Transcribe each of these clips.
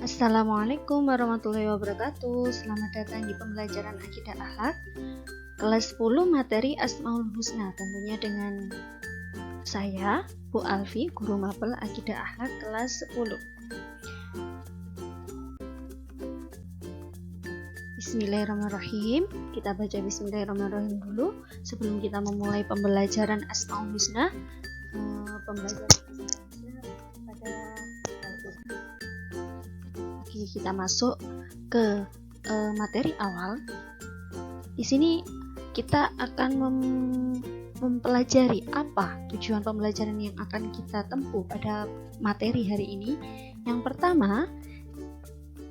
Assalamualaikum warahmatullahi wabarakatuh. Selamat datang di pembelajaran Akidah Akhlak kelas 10 materi Asmaul Husna, tentunya dengan saya Bu Alfi, guru mapel Akidah Akhlak kelas 10. Bismillahirrahmanirrahim. Kita baca Bismillahirrahmanirrahim dulu sebelum kita memulai pembelajaran Asmaul Husna. Kita masuk ke materi awal. Di sini kita akan mempelajari apa tujuan pembelajaran yang akan kita tempuh pada materi hari ini. Yang pertama,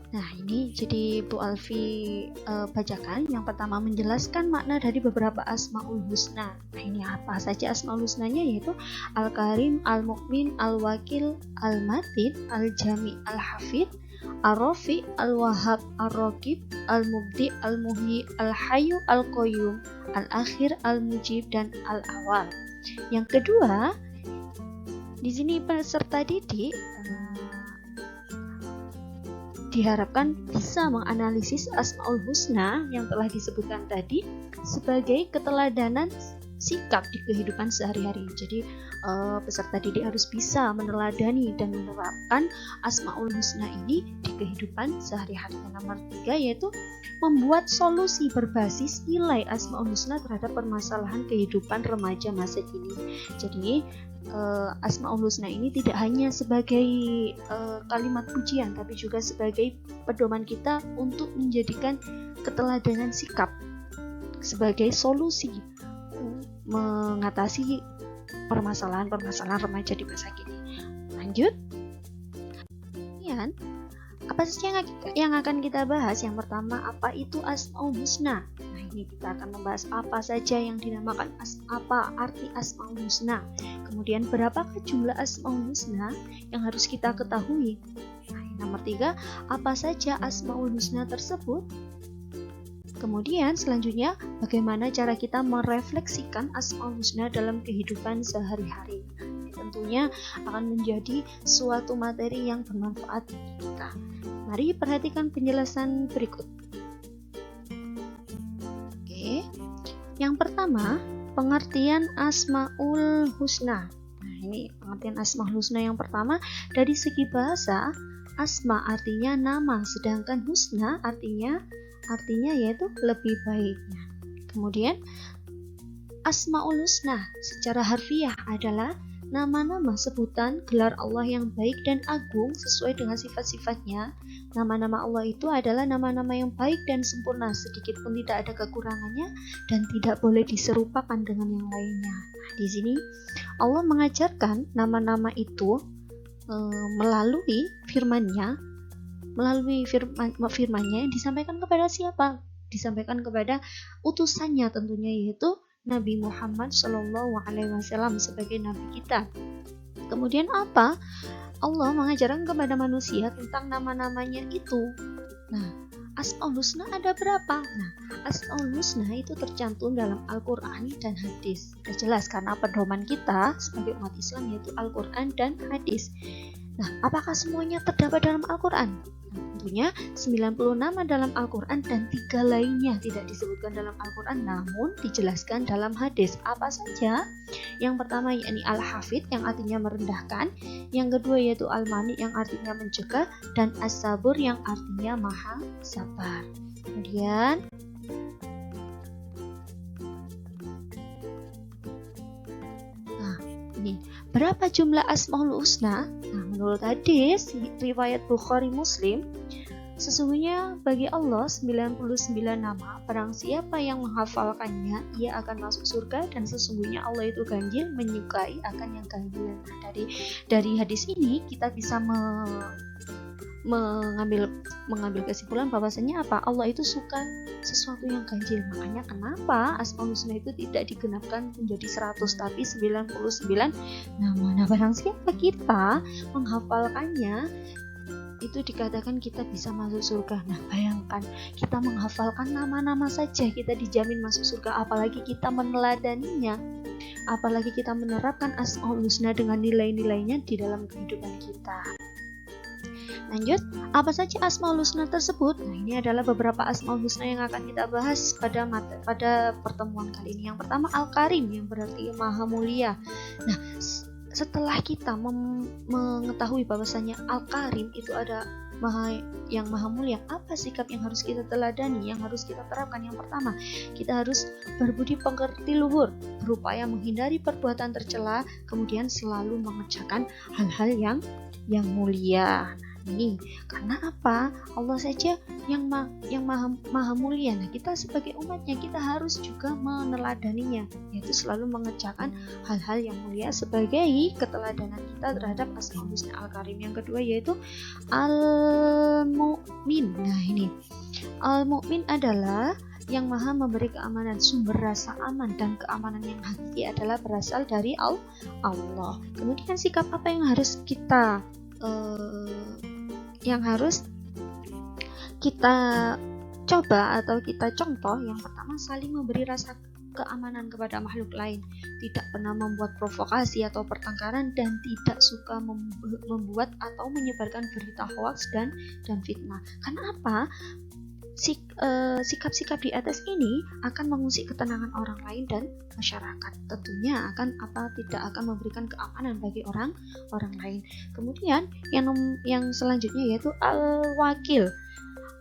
nah ini jadi Bu Alfi bacakan. Yang pertama, menjelaskan makna dari beberapa Asmaul Husna. Nah ini apa saja Asmaul Husnanya, yaitu Al-Karim, Al-Mu'min, Al-Wakil, Al-Matin, Al-Jami, Al-Hafid, Ar-Rafi, Al-Wahhab, Ar-Raqib, Al-Mubdi, Al-Muhyi, Al-Hayyu, Al-Qayyum, Al-Akhir, Al-Mujib, dan Al-Awal. Yang kedua, di sini peserta didik diharapkan bisa menganalisis Asmaul Husna yang telah disebutkan tadi sebagai keteladanan sikap di kehidupan sehari-hari. Jadi peserta didik harus bisa meneladani dan menerapkan Asmaul Husna ini di kehidupan sehari-hari. Yang nomor 3 yaitu membuat solusi berbasis nilai Asmaul Husna terhadap permasalahan kehidupan remaja masa kini. Jadi Asmaul Husna ini tidak hanya sebagai kalimat pujian, tapi juga sebagai pedoman kita untuk menjadikan keteladanan sikap sebagai solusi mengatasi permasalahan-permasalahan remaja di masa kini. Lanjut. Kemudian, apa saja yang akan kita bahas? Yang pertama, apa itu Asmaul Husna? Nah, ini kita akan membahas apa saja yang dinamakan apa arti Asmaul Husna. Kemudian, berapakah jumlah Asmaul Husna yang harus kita ketahui? Nah, nomor 3, apa saja Asmaul Husna tersebut? Kemudian selanjutnya, bagaimana cara kita merefleksikan Asmaul Husna dalam kehidupan sehari-hari. Ini tentunya akan menjadi suatu materi yang bermanfaat bagi kita. Mari perhatikan penjelasan berikut. Oke. Yang pertama, pengertian Asmaul Husna. Nah, ini pengertian Asmaul Husna yang pertama. Dari segi bahasa, Asma artinya nama, sedangkan Husna artinya yaitu lebih baiknya. Kemudian Asmaul Husna secara harfiah adalah nama-nama sebutan gelar Allah yang baik dan agung sesuai dengan sifat-sifatnya. Nama-nama Allah itu adalah nama-nama yang baik dan sempurna, sedikit pun tidak ada kekurangannya dan tidak boleh diserupakan dengan yang lainnya. Nah, di sini Allah mengajarkan nama-nama itu melalui firman-Nya. Melalui firman-Nya yang disampaikan kepada siapa? Disampaikan kepada utusannya tentunya, yaitu Nabi Muhammad SAW sebagai Nabi kita. Kemudian apa? Allah mengajarkan kepada manusia tentang nama-namanya itu. Nah, Asmaul Husna ada berapa? Nah, Asmaul Husna itu tercantum dalam Al-Quran dan hadis. Sudah jelas karena pedoman kita sebagai umat Islam yaitu Al-Quran dan hadis. Nah, apakah semuanya terdapat dalam Al-Quran? Tentunya 90 nama dalam Al-Quran dan 3 lainnya tidak disebutkan dalam Al-Quran namun dijelaskan dalam hadis. Apa saja? Yang pertama yakni Al-Hafid yang artinya merendahkan, yang kedua yaitu Al-Mani yang artinya mencegah, dan As-Sabur yang artinya maha sabar. Kemudian berapa jumlah Asmaul Husna? Nah, menurut hadis riwayat Bukhari Muslim, sesungguhnya bagi Allah 99 nama, barang siapa yang menghafalkannya, ia akan masuk surga, dan sesungguhnya Allah itu ganjil, menyukai akan yang ganjil. Nah, dari hadis ini kita bisa mengambil kesimpulan bahwasanya apa? Allah itu suka sesuatu yang ganjil. Makanya kenapa Asmaul Husna itu tidak digenapkan menjadi 100 tapi 99 nama. Nah, barang siapa kita menghafalkannya, itu dikatakan kita bisa masuk surga. Nah, bayangkan kita menghafalkan nama-nama saja kita dijamin masuk surga, apalagi kita meneladaninya, apalagi kita menerapkan Asmaul Husna dengan nilai-nilainya di dalam kehidupan kita. Lanjut, apa saja Asmaul Husna tersebut? Nah, ini adalah beberapa Asmaul Husna yang akan kita bahas pada pertemuan kali ini. Yang pertama Al-Karim, yang berarti Maha Mulia. Nah, setelah kita mengetahui bahwasanya Al-Karim itu ada yang maha mulia, apa sikap yang harus kita teladani, yang harus kita terapkan? Yang pertama, kita harus berbudi pekerti luhur, berupaya menghindari perbuatan tercela, kemudian selalu mengerjakan hal-hal yang mulia. Ini karena apa? Allah saja yang maha mulia. Nah, kita sebagai umatnya kita harus juga meneladaninya, yaitu selalu mengerjakan hal-hal yang mulia sebagai keteladanan kita terhadap Asmaul Husna Al-Karim. Yang kedua yaitu Al-Mu'min. Nah, ini Al-Mu'min adalah yang maha memberi keamanan. Sumber rasa aman dan keamanan yang hakiki adalah berasal dari Allah. Kemudian sikap apa yang harus kita coba atau kita contoh? Yang pertama, saling memberi rasa keamanan kepada makhluk lain, tidak pernah membuat provokasi atau pertengkaran, dan tidak suka membuat atau menyebarkan berita hoaks dan fitnah. Karena apa? Sikap-sikap di atas ini akan mengusik ketenangan orang lain dan masyarakat. Tentunya tidak akan memberikan keamanan bagi orang lain. Kemudian yang selanjutnya yaitu Al-Wakil.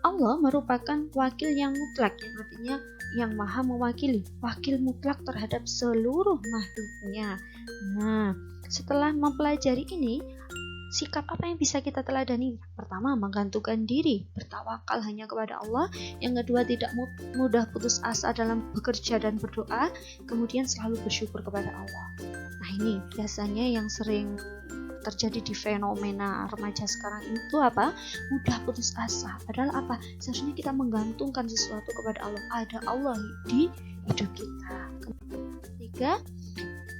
Allah merupakan wakil yang mutlak, yang artinya yang maha mewakili, wakil mutlak terhadap seluruh makhluknya. Nah, setelah mempelajari ini, sikap apa yang bisa kita teladani? Pertama, menggantungkan diri, bertawakal hanya kepada Allah. Yang kedua, tidak mudah putus asa dalam bekerja dan berdoa. Kemudian selalu bersyukur kepada Allah. Nah, ini biasanya yang sering terjadi di fenomena remaja sekarang itu apa? Mudah putus asa. Padahal apa? Seharusnya kita menggantungkan sesuatu kepada Allah. Ada Allah di hidup kita. Ketiga,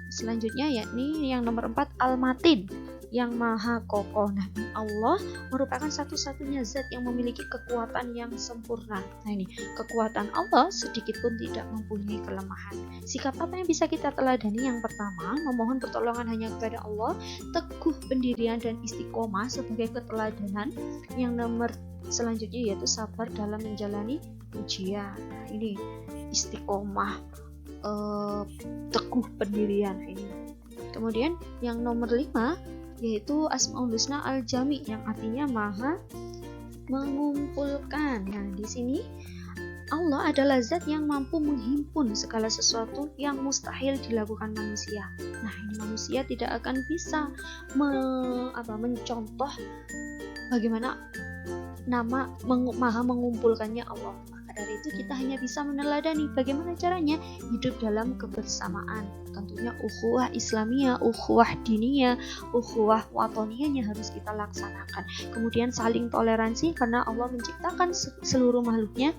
selanjutnya yakni yang nomor 4, Al-Matin, yang maha kokoh. Nah, Allah merupakan satu-satunya zat yang memiliki kekuatan yang sempurna. Nah, ini kekuatan Allah sedikit pun tidak mempunyai kelemahan. Sikap apa yang bisa kita teladani? Yang pertama, memohon pertolongan hanya kepada Allah, teguh pendirian dan istiqomah sebagai keteladanan. Yang nomor selanjutnya yaitu sabar dalam menjalani ujian. Nah, ini istiqomah, teguh pendirian ini. Kemudian yang nomor 5 yaitu Asmaul Husna Al-Jami, yang artinya maha mengumpulkan. Nah, di sini Allah adalah zat yang mampu menghimpun segala sesuatu yang mustahil dilakukan manusia. Nah, ini manusia tidak akan bisa mencontoh bagaimana maha mengumpulkannya Allah. Dari itu kita hanya bisa meneladani bagaimana caranya hidup dalam kebersamaan. Tentunya ukhuwah Islamiyah, ukhuwah diniyah, ukhuwah watoniyahnya harus kita laksanakan. Kemudian saling toleransi karena Allah menciptakan seluruh makhluknya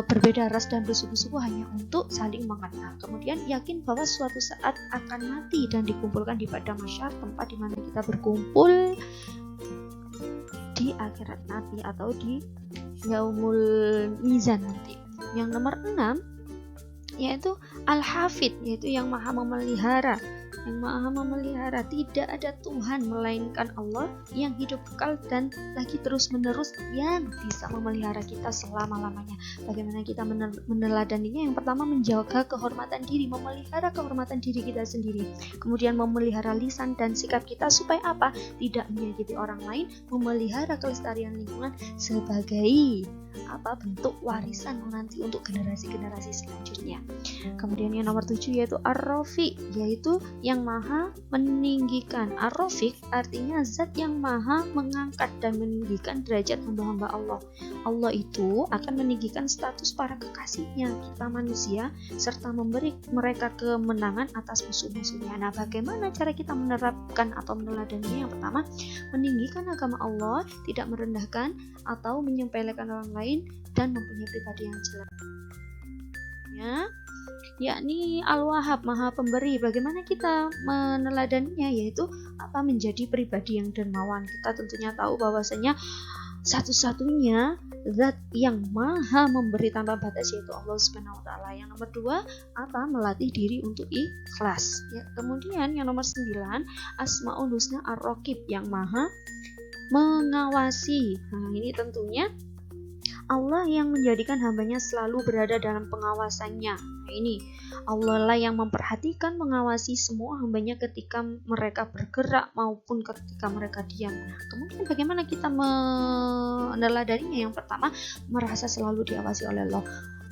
berbeda ras dan bersuku-suku hanya untuk saling mengenal. Kemudian yakin bahwa suatu saat akan mati dan dikumpulkan di padang mahsyar, tempat di mana kita berkumpul di akhirat nanti atau di Yaumul Mizan nanti. Yang nomor 6 yaitu Al-Hafid, yaitu yang maha memelihara. Yang maha memelihara, tidak ada Tuhan melainkan Allah yang hidup kekal dan lagi terus menerus, yang bisa memelihara kita selama-lamanya. Bagaimana kita meneladaninya? Yang pertama, menjaga kehormatan diri, memelihara kehormatan diri kita sendiri. Kemudian memelihara lisan dan sikap kita supaya apa? Tidak menyakiti orang lain, memelihara kelestarian lingkungan sebagai bentuk warisan nanti untuk generasi-generasi selanjutnya. Kemudian yang nomor 7 yaitu Ar-Rafiq, yaitu yang maha meninggikan. Ar-Rafiq artinya zat yang maha mengangkat dan meninggikan derajat hamba-hamba Allah. Allah itu akan meninggikan status para kekasihnya, kita manusia, serta memberi mereka kemenangan atas musuh-musuhnya. Nah, bagaimana cara kita menerapkan atau meneladaninya? Yang pertama, meninggikan agama Allah, tidak merendahkan atau menyepelekan orang lain, dan mempunyai pribadi yang jelas. Yakni Al-Wahhab, maha pemberi. Bagaimana kita meneladaninya? Yaitu menjadi pribadi yang dermawan. Kita tentunya tahu bahwasanya satu-satunya zat yang maha memberi tanpa batas yaitu Allah Subhanahu wa taala. Yang nomor 2 melatih diri untuk ikhlas. Kemudian yang nomor 9 Asmaul Husna Ar-Raqib, yang maha mengawasi. Nah, ini tentunya Allah yang menjadikan hambanya selalu berada dalam pengawasannya. Nah, ini Allah lah yang memperhatikan, mengawasi semua hambanya ketika mereka bergerak maupun ketika mereka diam. Nah, kemudian bagaimana kita meneladaninya? Yang pertama, merasa selalu diawasi oleh Allah.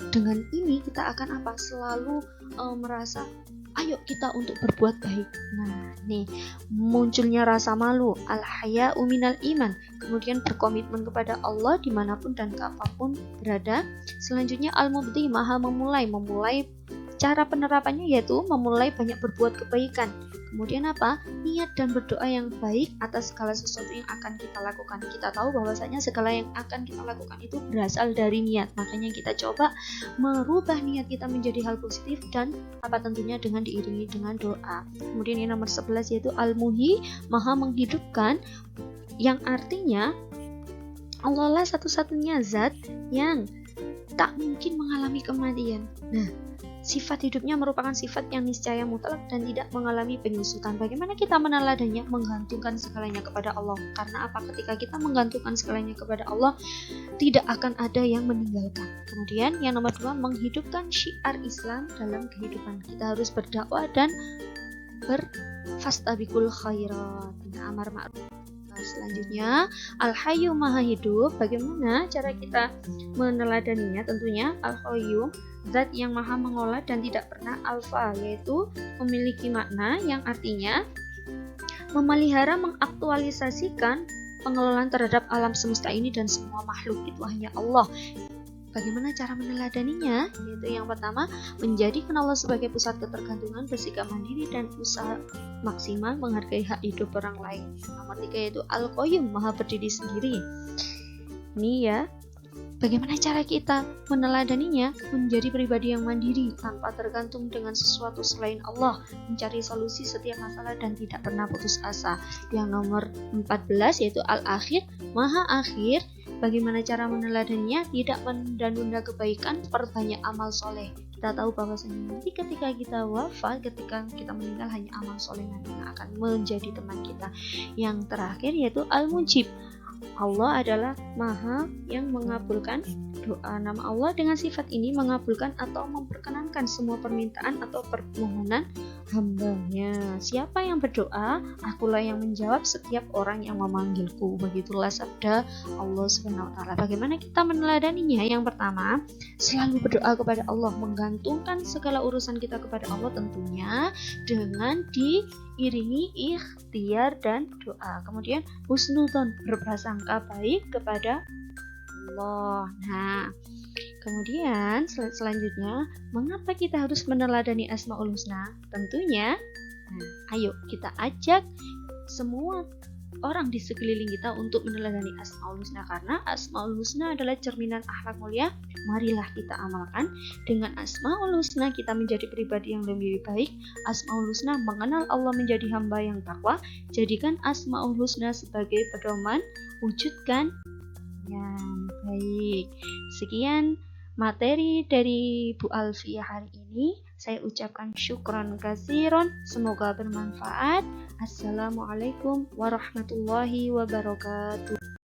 Dengan ini kita akan apa? Selalu merasa ayo kita untuk berbuat baik. Nah, nih munculnya rasa malu, al-haya'u minal iman. Kemudian berkomitmen kepada Allah dimanapun dan kapanpun berada. Selanjutnya al-mubdi, maha memulai cara penerapannya yaitu memulai banyak berbuat kebaikan. Kemudian apa? Niat dan berdoa yang baik atas segala sesuatu yang akan kita lakukan. Kita tahu bahwasanya segala yang akan kita lakukan itu berasal dari niat. Makanya kita coba merubah niat kita menjadi hal positif dan apa tentunya dengan diiringi dengan doa. Kemudian yang nomor 11 yaitu al-muhyi, maha menghidupkan, yang artinya Allah lah satu-satunya zat yang tak mungkin mengalami kematian. Nah, sifat hidupnya merupakan sifat yang niscaya mutlak dan tidak mengalami penyusutan. Bagaimana kita meneladaninya? Menggantungkan segalanya kepada Allah. Karena apa? Ketika kita menggantungkan segalanya kepada Allah, tidak akan ada yang meninggalkan. Kemudian yang nomor 2, menghidupkan syiar Islam dalam kehidupan. Kita harus berdakwah dan berfastabiqul khairat, amar ma'ruf. Selanjutnya, al-hayyu, maha hidup. Bagaimana cara kita meneladaninya? Tentunya al-hayyu, zat yang maha mengolah dan tidak pernah alfa, yaitu memiliki makna yang artinya memelihara, mengaktualisasikan pengelolaan terhadap alam semesta ini dan semua makhluk itu hanya Allah. Bagaimana cara meneladaninya? Yaitu yang pertama, menjadikan Allah sebagai pusat ketergantungan, bersikap mandiri dan usaha maksimal menghargai hak hidup orang lain. Nomor 3 yaitu al-qayyum, maha berdiri sendiri. Ini ya, bagaimana cara kita meneladaninya? Menjadi pribadi yang mandiri, tanpa tergantung dengan sesuatu selain Allah, mencari solusi setiap masalah dan tidak pernah putus asa. Yang nomor 14 yaitu al-akhir, maha akhir. Bagaimana cara meneladaninya? Tidak menunda-nunda kebaikan, perbanyak amal soleh. Kita tahu bahwasanya nanti ketika kita wafat, ketika kita meninggal, hanya amal soleh nanti yang akan menjadi teman kita. Yang terakhir yaitu al-mujib, Allah adalah maha yang mengabulkan doa. Nama Allah dengan sifat ini mengabulkan atau memperkenankan semua permintaan atau permohonan hambanya. Siapa yang berdoa, akulah yang menjawab setiap orang yang memanggilku. Begitulah sabda Allah Subhanahu wa taala. Bagaimana kita meneladaninya? Yang pertama, selalu berdoa kepada Allah, menggantungkan segala urusan kita kepada Allah, tentunya dengan diiringi ikhtiar dan doa. Kemudian husnudzon, berprasangka baik kepada Allah. Nah, kemudian selanjutnya, mengapa kita harus meneladani Asmaul Husna? Tentunya, ayo kita ajak semua orang di sekeliling kita untuk meneladani Asmaul Husna, karena Asmaul Husna adalah cerminan akhlak mulia. Marilah kita amalkan. Dengan Asmaul Husna kita menjadi pribadi yang lebih baik. Asmaul Husna mengenal Allah, menjadi hamba yang takwa. Jadikan Asmaul Husna sebagai pedoman, wujudkan yang baik. Sekian materi dari Bu Alfiah hari ini. Saya ucapkan syukran katsiron. Semoga bermanfaat. Assalamualaikum warahmatullahi wabarakatuh.